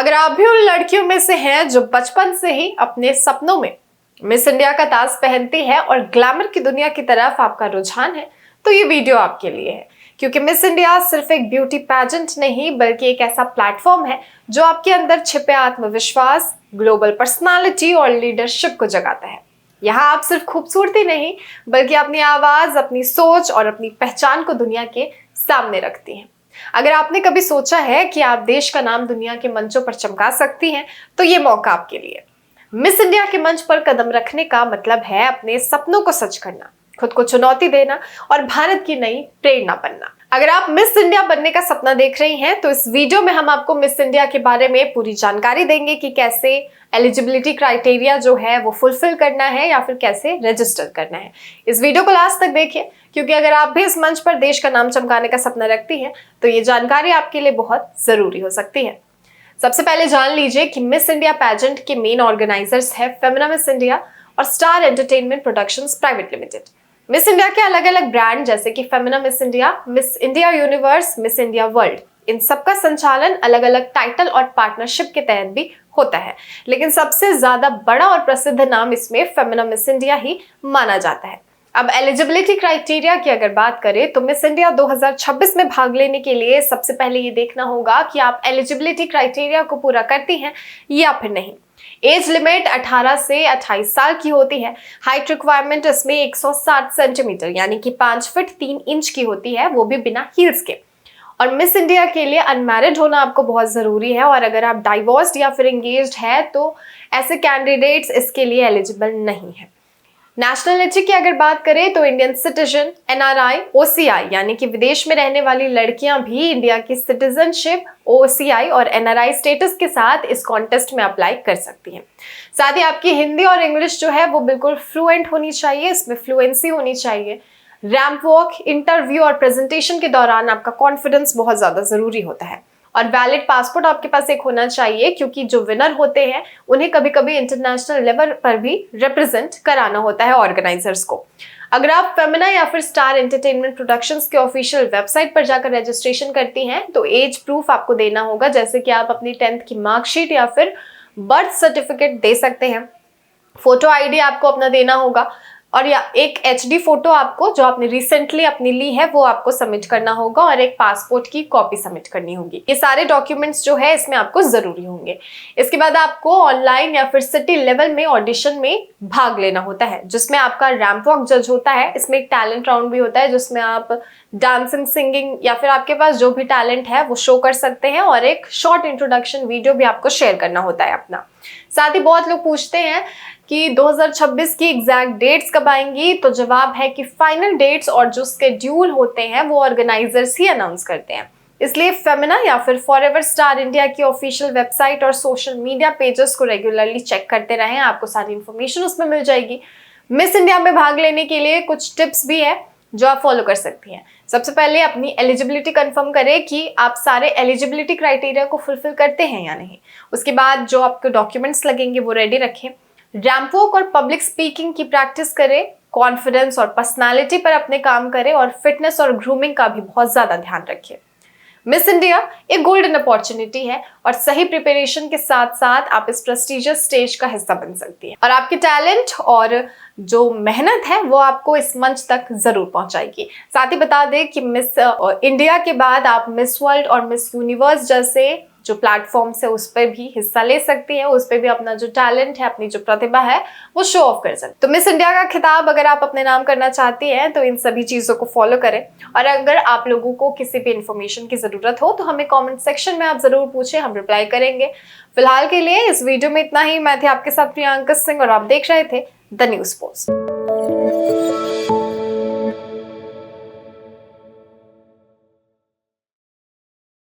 अगर आप भी उन लड़कियों में से हैं जो बचपन से ही अपने सपनों में मिस इंडिया का ताज पहनती है और ग्लैमर की दुनिया की तरफ आपका रुझान है, तो ये वीडियो आपके लिए है। क्योंकि मिस इंडिया सिर्फ एक ब्यूटी पैजेंट नहीं बल्कि एक ऐसा प्लेटफॉर्म है जो आपके अंदर छिपे आत्मविश्वास, ग्लोबल पर्सनालिटी और लीडरशिप को जगाता है। यहाँ आप सिर्फ खूबसूरती नहीं बल्कि अपनी आवाज, अपनी सोच और अपनी पहचान को दुनिया के सामने रखती हैं। अगर आपने कभी सोचा है कि आप देश का नाम दुनिया के मंचों पर चमका सकती हैं, तो ये मौका आपके लिए। मिस इंडिया के मंच पर कदम रखने का मतलब है अपने सपनों को सच करना, खुद को चुनौती देना और भारत की नई प्रेरणा बनना। अगर आप मिस इंडिया बनने का सपना देख रही हैं, तो इस वीडियो में हम आपको मिस इंडिया के बारे में पूरी जानकारी देंगे कि कैसे एलिजिबिलिटी क्राइटेरिया जो है वो फुलफिल करना है या फिर कैसे रजिस्टर करना है। इस वीडियो को लास्ट तक देखिए, क्योंकि अगर आप भी इस मंच पर देश का नाम चमकाने का सपना रखती हैं, तो ये जानकारी आपके लिए बहुत जरूरी हो सकती है। सबसे पहले जान लीजिए कि मिस इंडिया पैजेंट के मेन ऑर्गेनाइजर्स है फेमिना मिस इंडिया और Star Entertainment Productions Private Limited. Miss India के अलग अलग ब्रांड जैसे कि Femina Miss India Universe, Miss India World, इन सबका संचालन अलग अलग टाइटल और पार्टनरशिप के तहत भी होता है, लेकिन सबसे ज्यादा बड़ा और प्रसिद्ध नाम इसमें फेमिना मिस इंडिया ही माना जाता है। अब एलिजिबिलिटी क्राइटेरिया की अगर बात करें तो मिस इंडिया 2026 में भाग लेने के लिए सबसे पहले ये देखना होगा कि आप एलिजिबिलिटी क्राइटेरिया को पूरा करती हैं या फिर नहीं। एज लिमिट 18 से 28 साल की होती है। हाइट रिक्वायरमेंट इसमें 160 सेंटीमीटर यानी कि 5 फीट 3 इंच की होती है, वो भी बिना हील्स के। और मिस इंडिया के लिए अनमैरिड होना आपको बहुत जरूरी है, और अगर आप डाइवोर्स्ड या फिर एंगेज्ड है तो ऐसे कैंडिडेट्स इसके लिए एलिजिबल नहीं है। नेशनलिटी की अगर बात करें तो इंडियन सिटीजन, एनआरआई, ओसीआई यानी कि विदेश में रहने वाली लड़कियां भी इंडिया की सिटीजनशिप, ओसीआई और एनआरआई स्टेटस के साथ इस कॉन्टेस्ट में अप्लाई कर सकती हैं। साथ ही आपकी हिंदी और इंग्लिश जो है वो बिल्कुल फ्लुएंट होनी चाहिए, इसमें फ्लुएंसी होनी चाहिए। रैंप वॉक, इंटरव्यू और प्रेजेंटेशन के दौरान आपका कॉन्फिडेंस बहुत ज्यादा जरूरी होता है। और वैलिड पासपोर्ट आपके पास एक होना चाहिए, क्योंकि जो विनर होते हैं उन्हें कभी कभी इंटरनेशनल लेवल पर भी रिप्रेजेंट कराना होता है ऑर्गेनाइजर्स को। अगर आप फेमिना या फिर स्टार एंटरटेनमेंट प्रोडक्शंस के ऑफिशियल वेबसाइट पर जाकर रजिस्ट्रेशन करती हैं, तो एज प्रूफ आपको देना होगा, जैसे कि आप अपनी 10th की मार्कशीट या फिर बर्थ सर्टिफिकेट दे सकते हैं। फोटो आईडी आपको अपना देना होगा, और या एक एचडी फोटो आपको जो आपने रिसेंटली अपनी ली है वो आपको सबमिट करना होगा, और एक पासपोर्ट की कॉपी सबमिट करनी होगी। ये सारे डॉक्यूमेंट्स जो है इसमें आपको जरूरी होंगे। इसके बाद आपको ऑनलाइन या फिर सिटी लेवल में ऑडिशन में भाग लेना होता है, जिसमें आपका रैंप वॉक जज होता है। इसमें एक टैलेंट राउंड भी होता है जिसमें आप डांसिंग, सिंगिंग या फिर आपके पास जो भी टैलेंट है वो शो कर सकते हैं, और एक शॉर्ट इंट्रोडक्शन वीडियो भी आपको शेयर करना होता है अपना। साथ ही बहुत लोग पूछते हैं कि 2026 की एग्जैक्ट डेट्स कब आएंगी, तो जवाब है कि फाइनल डेट्स और जो स्केड्यूल होते हैं वो ऑर्गेनाइजर्स ही अनाउंस करते हैं। इसलिए फेमिना या फिर फॉरएवर स्टार इंडिया की ऑफिशियल वेबसाइट और सोशल मीडिया पेजेस को रेगुलरली चेक करते रहें, आपको सारी इंफॉर्मेशन उसमें मिल जाएगी। मिस इंडिया में भाग लेने के लिए कुछ टिप्स भी है जो आप फॉलो कर सकती हैं। सबसे पहले अपनी एलिजिबिलिटी कंफर्म करें कि आप सारे एलिजिबिलिटी क्राइटेरिया को फुलफिल करते हैं या नहीं। उसके बाद जो आपके डॉक्यूमेंट्स लगेंगे वो रेडी रखें। रैंप वॉक और पब्लिक स्पीकिंग की प्रैक्टिस करें। कॉन्फिडेंस और पर्सनालिटी पर अपने काम करें, और फिटनेस और ग्रूमिंग का भी बहुत ज्यादा ध्यान रखें। मिस इंडिया एक गोल्डन अपॉर्चुनिटी है, और सही प्रिपरेशन के साथ साथ आप इस प्रेस्टिजियस स्टेज का हिस्सा बन सकती हैं, और आपके टैलेंट और जो मेहनत है वो आपको इस मंच तक जरूर पहुंचाएगी। साथ ही बता दें कि मिस इंडिया के बाद आप मिस वर्ल्ड और मिस यूनिवर्स जैसे जो प्लेटफॉर्म्स है उस पर भी हिस्सा ले सकती है, उस पर भी अपना जो टैलेंट है, अपनी जो प्रतिभा है वो शो ऑफ कर सकते। तो मिस इंडिया का खिताब अगर आप अपने नाम करना चाहती हैं तो इन सभी चीजों को फॉलो करें। और अगर आप लोगों को किसी भी इंफॉर्मेशन की जरूरत हो तो हमें कमेंट सेक्शन में आप जरूर पूछें, हम रिप्लाई करेंगे। फिलहाल के लिए इस वीडियो में इतना ही। मैं थी आपके साथ प्रियंका सिंह, और आप देख रहे थे द न्यूज़ पोस्ट।